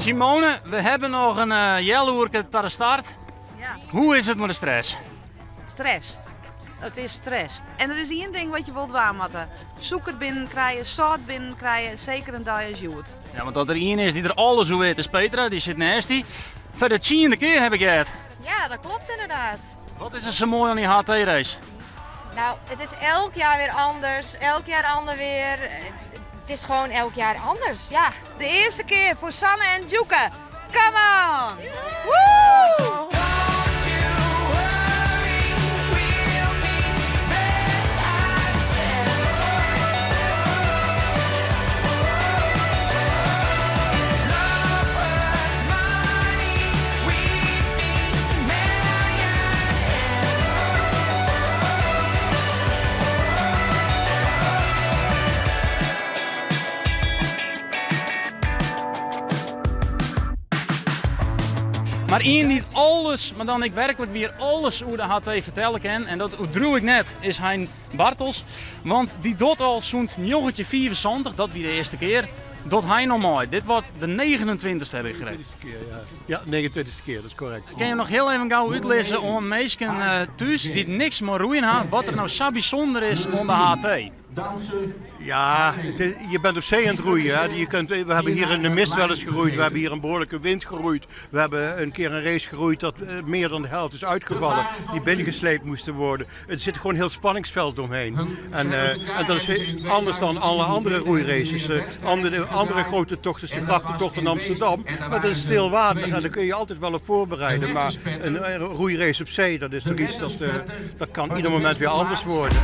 Simone, we hebben nog een jelloerke ter de start. Ja. Hoe is het met de stress? Stress. Het is stress. En er is één ding wat je wilt waarmatten. Zoek binnenkrijgen, zout binnenkrijgen, zeker een dag als Joet. Ja, want dat er één is die er alles hoe weet is Petra, die zit naast die. Voor de 10e keer heb ik het. Ja, dat klopt inderdaad. Wat is er zo mooi aan die HT-race? Nou, het is elk jaar weer anders, elk jaar ander weer. Het is gewoon elk jaar anders, ja. De eerste keer voor Sanne en Djoeke. Come on! Woo! Maar één niet alles, maar dan ik werkelijk weer alles hoe de HT vertellen kan. En dat doe ik net, is Hein Bartels. Want die doet al zo'n 74, dat wie de eerste keer. Dat hij nog mooi. Dit wordt de 29e heb ik gereden. 29e keer, ja. Ja, 29e keer, dat is correct. Kan je nog heel even gauw uitlezen aan mensen thuis die niks meer roeien hebben, wat er nou zo bijzonder is aan de HT? Ja, je bent op zee aan het roeien. Hè. We hebben hier in de mist wel eens geroeid, we hebben hier een behoorlijke wind geroeid. We hebben een keer een race geroeid dat meer dan de helft is uitgevallen, die binnengesleept moesten worden. Er zit gewoon een heel spanningsveld omheen. En dat is anders dan alle andere roeiraces. Andere grote tochten, de grachtentocht in Amsterdam. Maar dat is stil water en daar kun je altijd wel op voorbereiden. Maar een roeirace op zee, dat is toch iets dat kan ieder moment weer anders worden.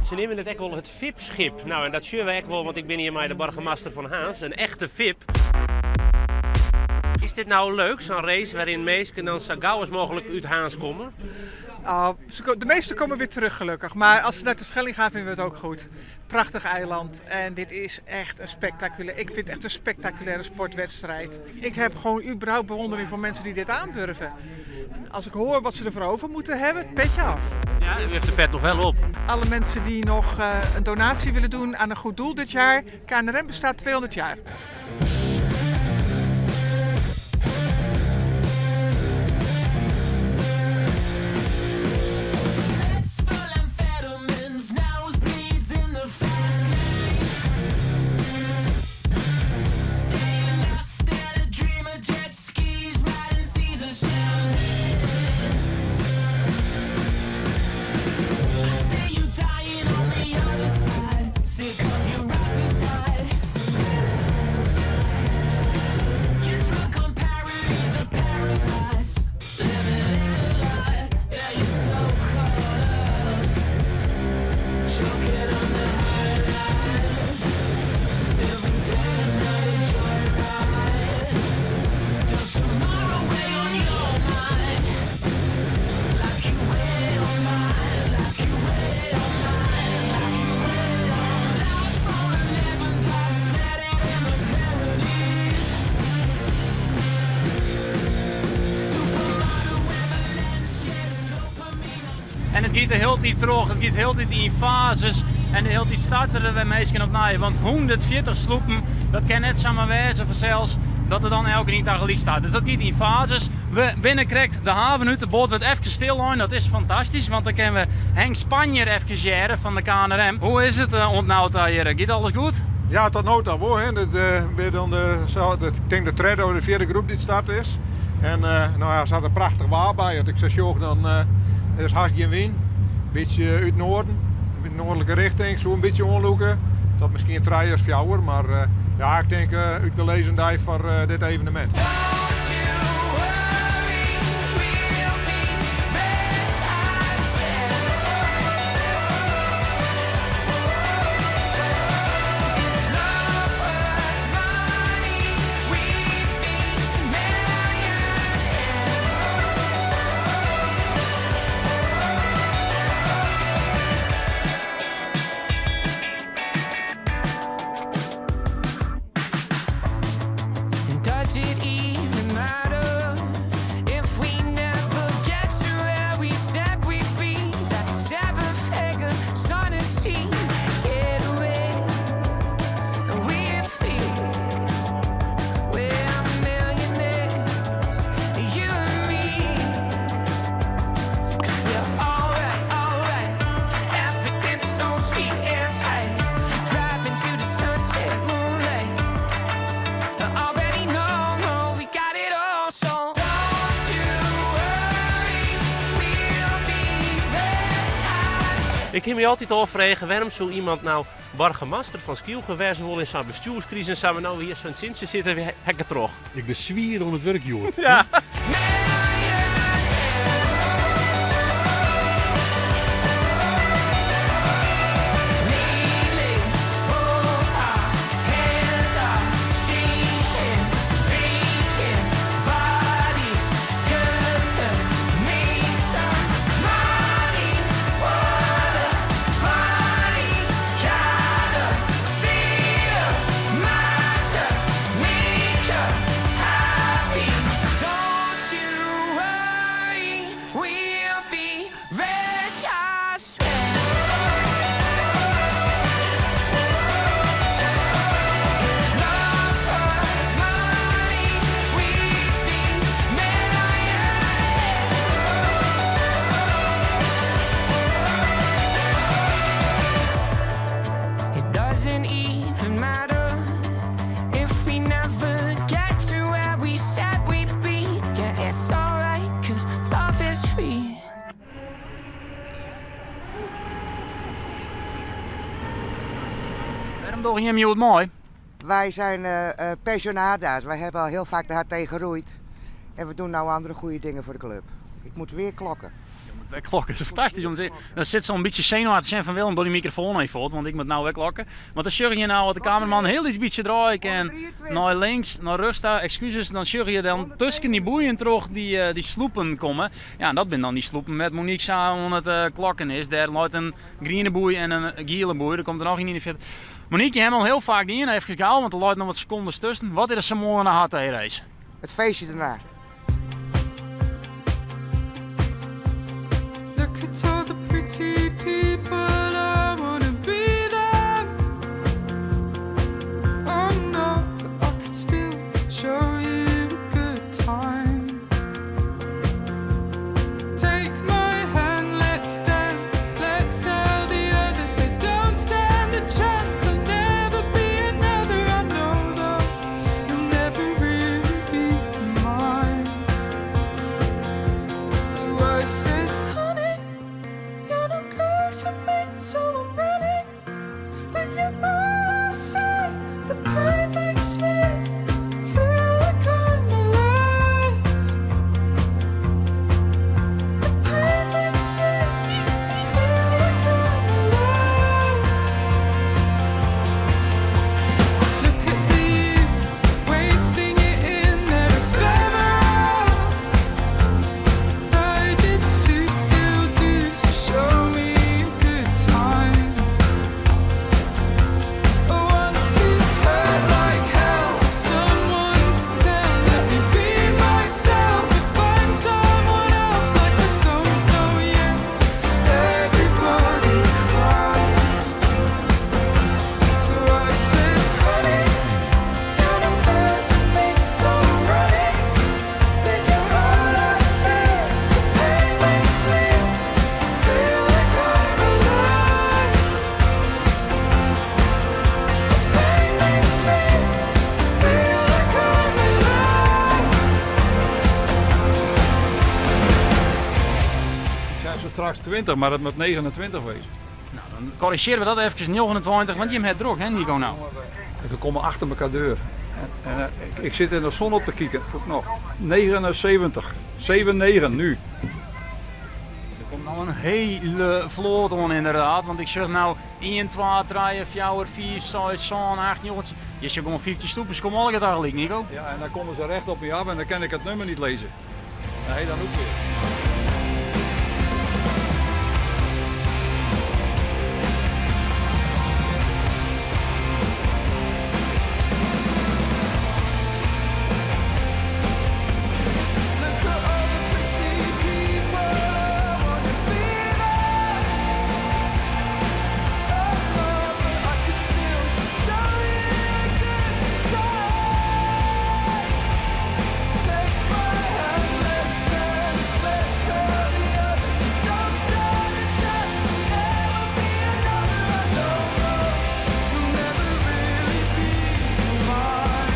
Ze nemen het echt wel het VIP-schip. Nou, en dat zien we echt wel, want ik ben hier met de burgemeester van Haans, een echte VIP. Is dit nou leuk, zo'n race waarin mensen dan zo gauw als mogelijk uit Haans komen? De meesten komen weer terug gelukkig, maar als ze naar de Schelling gaan vinden we het ook goed. Prachtig eiland en dit is echt ik vind het echt een spectaculaire sportwedstrijd. Ik heb gewoon überhaupt bewondering voor mensen die dit aandurven. Als ik hoor wat ze ervoor over moeten hebben, petje af. Ja, u heeft de pet nog wel op. Alle mensen die nog een donatie willen doen aan een goed doel dit jaar, KNRM bestaat 200 jaar. En het gaat de hele tijd terug, het gaat de hele tijd in fases en de hele tijd starten er weer mensen op naaien. Want 140 sloepen, dat kan net samen wijzen voor zelfs dat er dan elke niet tegelijk staat. Dus dat gaat in fases. We binnenkrijgt de haven uit, de boot wordt even stil aan, dat is fantastisch. Want dan kunnen we Henk Spanjer even jaren van de KNRM. Hoe is het ontnauwd hier? Gaat alles goed? Ja, tot nu toe wel. Ik denk de Treddo de vierde groep die start is. En nou ja, er zat een prachtig waar bij. Als ik zo dan is hartstikke geen wind. Een beetje uit het noorden, een in de noordelijke richting, zo een beetje onloeken. Dat misschien 3 of 4, maar ja, ik denk uit de lezendij voor dit evenement. Does it even matter if we never get to where we said we'd be? That seven-figure sun and sea, get away, and we're free. We're millionaires, you and me. 'Cause we're alright, everything is so sweet and tight. Driving to the sunset moonlight. Already know we got it all, so don't you worry, we'll be rich. Ik heb me altijd afvragen waarom zo iemand nou burgemeester van Skiel geweest wil in zo'n bestuurscrisis en samen nou hier zo'n zintje zitten we hekken terug. Ik ben zwier om het werk, joh. Ja. It doesn't even matter if we never get to where we said we'd be. Yeah, it's alright, 'cause love is free. Waarom doe je hem het mooi? Wij zijn pensionada's. Wij hebben al heel vaak de hart tegen geroeid. En we doen nou andere goede dingen voor de club. Ik moet weer klokken. Klokken, dat is fantastisch om te zien. Dan zit zo'n beetje zenuwachtig zijn van Willem door die microfoon heen voelt, want ik moet nou weer klokken. Want dan zorg je nou wat de cameraman heel iets beetje draait en naar links, naar rechts staat, excuses, dan zorg je dan tussen die boeien terug die sloepen komen. Ja, en dat zijn dan die sloepen met Monique samen het klokken is. Daar loopt een groene boei en een gele boei, er komt er nog een in de vet. Monique, je hebt al heel vaak die in heeft gehaald, want er loopt nog wat seconden tussen. Wat is er zo mooi aan de hart deze race? Het feestje daarna. Look at all the pretty people, I wanna be them. Oh no, but I could still show you a good time. Take my hand, let's dance. Let's tell the others they don't stand a chance. There'll never be another, I know though. You'll never really be mine. So I said, honey, you're not good for me, so I'm running. But you're all I say. The pain makes me feel like I'm alive. The pain makes me feel like I'm alive. Look at me, wasting it in that ephemeral. I did too, still do, so show me a good time. I want to hurt like hell, someone to tell, let me be myself, to find someone else like I don't know yet. Everybody cries. So I said, honey, you're not there for me, so I'm running. But you're all I see. The pain makes me feel like I'm alive. The pain makes me feel like I'm alive. Ik zei zo straks 20, maar het moet 29 wezen. Nou, dan corrigeren we dat even 29, want je hebt druk, hè Nico nou? We komen achter elkaar deur. En ik zit in de zon op te kijken. Ook nog. 79. 7-9 nu. Er komt nou een hele vloot on inderdaad, want ik zeg nou 1, 2, 3, 4, 5, 6, 7, 8, 9. Je zegt gewoon 50 stoepen, ze komen alle tegelijk, Nico. Ja, en dan komen ze recht op me af en dan kan ik het nummer niet lezen. Nee, dan ook weer. Look at all the pretty people, I wanna be there. Oh, but I could still show you a good time. Take my hand, let's dance, let's tell the others don't stand a chance. There'll never be another, I know. You'll never really be mine.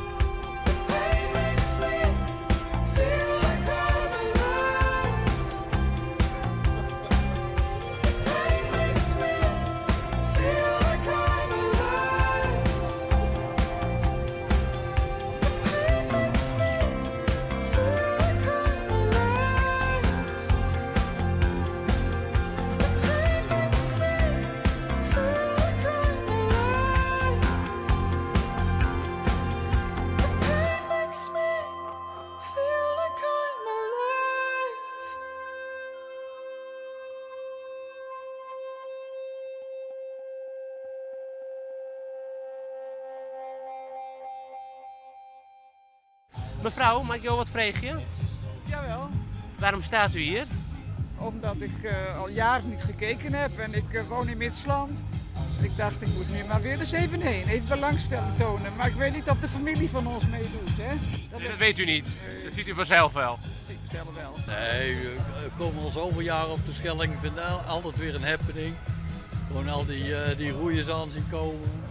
Pain makes me feel like I'm alive. Pain makes me feel like I'm alive. Pain makes me feel like I'm alive. Pain makes me feel like I'm alive. Pain makes me feel like I'm alive. Mevrouw, mag ik jou wat vragen? Jawel, Waarom staat u hier? omdat ik al jaren niet gekeken heb en ik woon in Midsland. Ik dacht, ik moet nu maar weer de 7-1 even belangstelling tonen. Maar ik weet niet of de familie van ons meedoet, hè? Dat weet u niet. Dat ziet u vanzelf wel. Ik vertel wel. Nee, we komen al zoveel jaren op de Schelling. Ik vind het altijd weer een happening. Gewoon al die roeiers aan zien komen.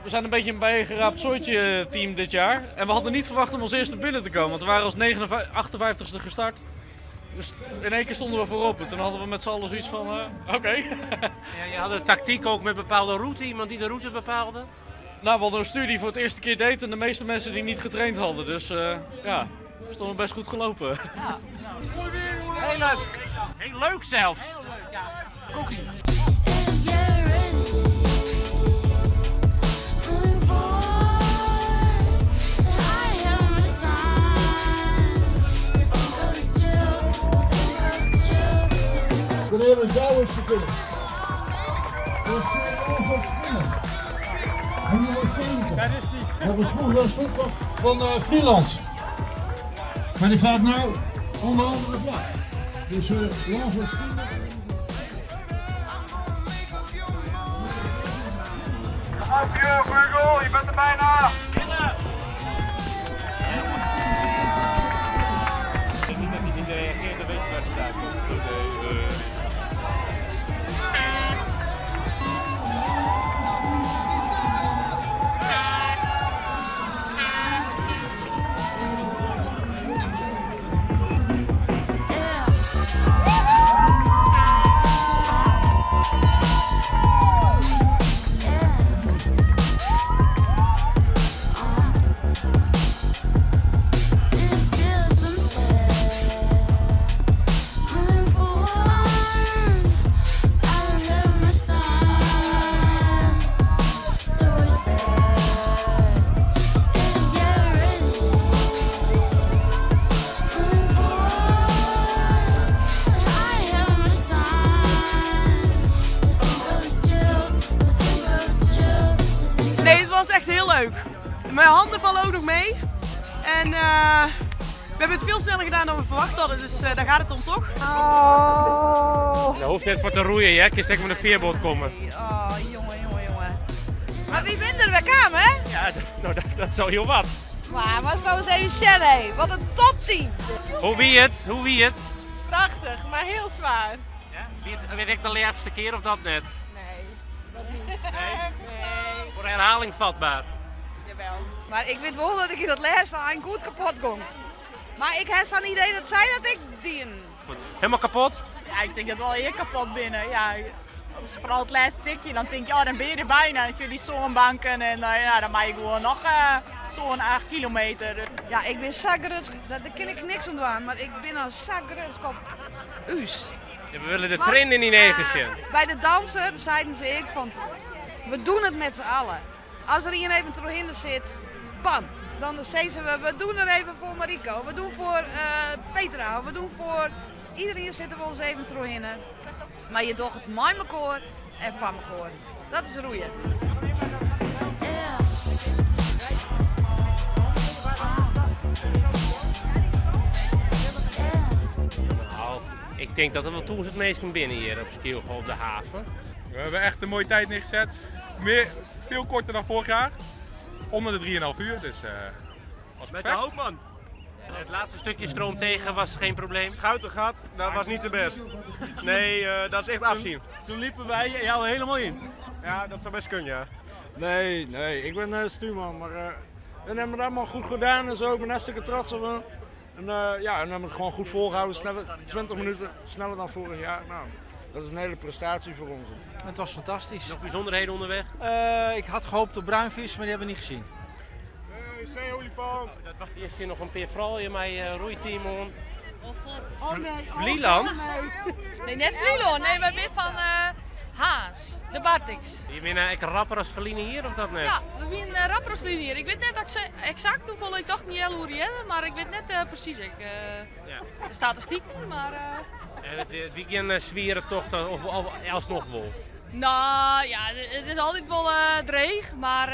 We zijn een beetje een bijgeraapt soortje team dit jaar. En we hadden niet verwacht om als eerste binnen te komen, want we waren als 58ste gestart. Dus in één keer stonden we voorop en toen hadden we met z'n allen zoiets van, oké. Ja, je had een tactiek ook met bepaalde route, iemand die de route bepaalde? Nou, we hadden een stuur die voor het eerste keer deed en de meeste mensen die niet getraind hadden. Dus ja, we stonden best goed gelopen. Heel leuk. Heel leuk zelfs. Heel leuk, ja. Cookie. De hele zou is te kunnen. Dus ongeveer springen. En die wordt 70. Dat was vroeger een soort van freelance. Maar die gaat nou onder andere vlak. Dus lang voor springen. Apje, Vugel, je bent er bijna. Nee, het was echt heel leuk. Mijn handen vallen ook nog mee. En we hebben het veel sneller gedaan dan we verwacht hadden, dus daar gaat het om toch? Je hoeft net voor te roeien, hè? Je steekt met een veerboot komen. Oh, jongen. Maar wie wint er? We kwamen, hè? Ja, dat is al heel wat. Maar was nou eens even Shelley. Wat een topteam. Hoe wie het? Prachtig, maar heel zwaar. Ja? Weet ik de laatste keer of dat net? Nee, dat niet. Nee. Voor herhaling vatbaar. Jawel. Maar ik weet wel dat ik in dat laatste eind goed kapot ging. Maar ik heb zo'n idee dat zij dat ik dien. Goed. Helemaal kapot? Ja, ik denk dat we al eer kapot binnen. Ja, dus vooral het laatste stukje, dan denk je, oh, dan ben je er bijna. Dan jullie zonbanken en dan maak je gewoon nog zo'n 8 kilometer. Ja, ik ben zagrutsk, daar kan ik niks aan doen, maar ik ben al zagrutsk op Uus. Ja, we willen de train in die negentje. Bij de danser zeiden ze ik van, we doen het met z'n allen. Als er hier even terug in zit, bam. Dan zeggen we doen er even voor Mariko, we doen voor Petra, we doen voor... Iedereen zit er wel eens even terug in. Maar je doet het met elkaar en van elkaar. Dat is roeien. Nou, ik denk dat er wel toen het meest binnen hier op Skielgo op de haven. We hebben echt een mooie tijd neergezet. Veel korter dan vorig jaar. Onder de 3,5 uur, dus was Met perfect. de hoopman. Het laatste stukje stroom tegen was geen probleem. Schoutengat, dat was niet de best. Nee, dat is echt afzien. Toen liepen wij jou helemaal in. Ja, dat zou best kunnen, ja. Nee, ik ben stuurman, maar we hebben het allemaal goed gedaan en zo. Ik ben hartstikke trots op me. En hebben het gewoon goed volgehouden, 20 minuten sneller dan vorig jaar. Nou, dat is een hele prestatie voor ons. Het was fantastisch. Nog bijzonderheden onderweg? Ik had gehoopt op bruinvis, maar die hebben we niet gezien. Zeeolifant. Dat wacht eerst hier nog een paar vrouwen in mijn roeiteam. Oh nee. Vlieland? Nee, net Vlieland. Nee, we zijn van Haas, de Bartix. Je bent eigenlijk rapper als Verline hier of dat net? Ja, we zijn rapper als Vlieland hier. Ik weet net exact hoeveel ik toch niet heel hoe die hebben, maar ik weet net precies. De statistiek, maar... En het weekend zwieren toch of alsnog wel? Nou ja, het is altijd wel dreig, maar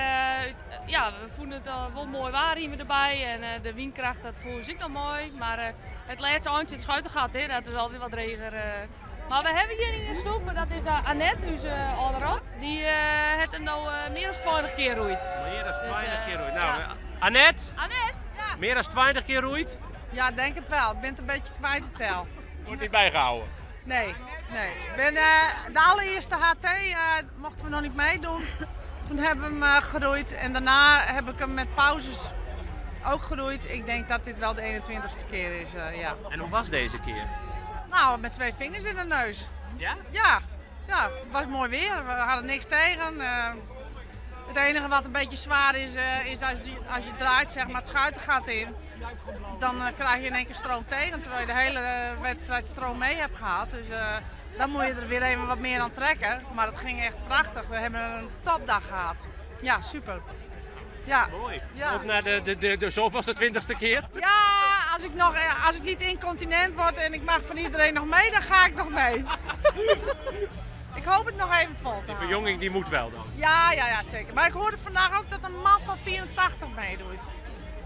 we voelen het wel mooi waar hier erbij en de windkracht dat voelt ik nog mooi. Maar het laatste eindje, het Schuitengat, dat is altijd wat dreger. Maar we hebben hier in de stoep, dat is Annette, onze ouderop, die het er nou meer dan 20 keer roeit. Meer dan 20 keer roeit. Nou, Annette, Ja. meer dan 20 keer roeit? Ja, denk het wel. Ik ben het een beetje kwijt te tel. Wordt niet bijgehouden. Nee. Ik ben de allereerste HT mochten we nog niet meedoen. Toen hebben we hem geroeid en daarna heb ik hem met pauzes ook geroeid. Ik denk dat dit wel de 21ste keer is, ja. En hoe was deze keer? Nou, met 2 vingers in de neus. Ja? Ja, het was mooi weer. We hadden niks tegen. Het enige wat een beetje zwaar is, is als je draait, zeg maar, het schuitengat in. Dan krijg je in één keer stroom tegen, terwijl je de hele wedstrijd stroom mee hebt gehad. Dus dan moet je er weer even wat meer aan trekken. Maar het ging echt prachtig. We hebben een topdag gehad. Ja, super. Ja. Mooi. Ja. Op naar de zoveelste 20ste keer? Ja, als ik niet incontinent word en ik mag van iedereen nog mee, dan ga ik nog mee. Ik hoop het nog even vol te Die houden. verjonging die moet wel dan. Ja, zeker. Maar ik hoorde vandaag ook dat een man van 84 meedoet.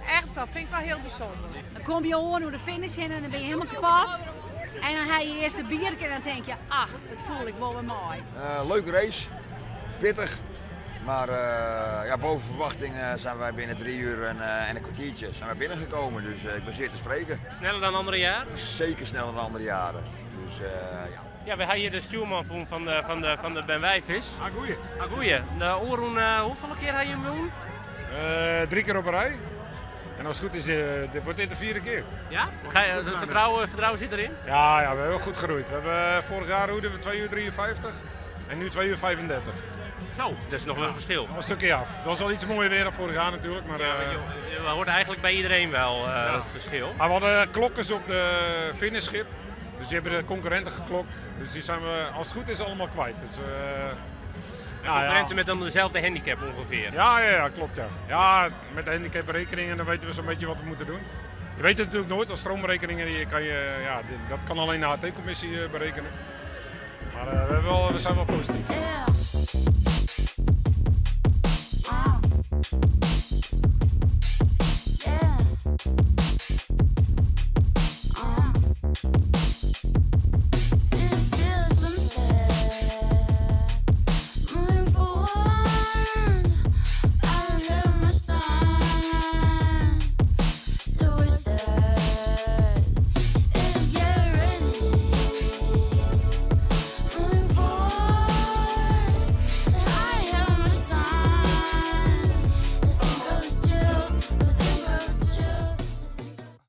Echt, dat vind ik wel heel bijzonder. Dan kom je horen hoe de finish in en dan ben je helemaal kapot. En dan heb je eerst een biertje en dan denk je, ach, dat voel ik wel weer mooi. Leuke race, pittig. Maar boven verwachting zijn wij binnen 3 uur en een kwartiertje zijn wij binnengekomen. Dus ik ben zeer te spreken. Sneller dan andere jaren? Zeker sneller dan andere jaren. Dus ja. Ja, we hebben hier de stuurman van de Ben Wijvis. Agoeie. De Oeroen, hoeveel keer heb je hem doen? 3 keer op een rij. En als het goed is, dit wordt dit de 4e keer. Ja? Het vertrouwen zit erin? Ja, we hebben heel goed geroeid. We hebben, vorig jaar roeiden we 2 uur 53 en nu 2 uur 35. Zo, dat is nog wel een verschil. Nog een stukje af. Dat was wel iets mooier weer dan vorig jaar natuurlijk. Maar, je hoort eigenlijk bij iedereen wel het verschil. Maar we hadden klokkers op de finishschip. Dus die hebben de concurrenten geklokt. Dus die zijn we, als het goed is, allemaal kwijt. Dus, concurrenten met dan dezelfde handicap ongeveer. Ja, klopt ja. Ja, met de handicap-rekeningen dan weten we zo'n beetje wat we moeten doen. Je weet het natuurlijk nooit, als stroomrekeningen dat kan alleen de HT-commissie berekenen. Maar we zijn wel positief.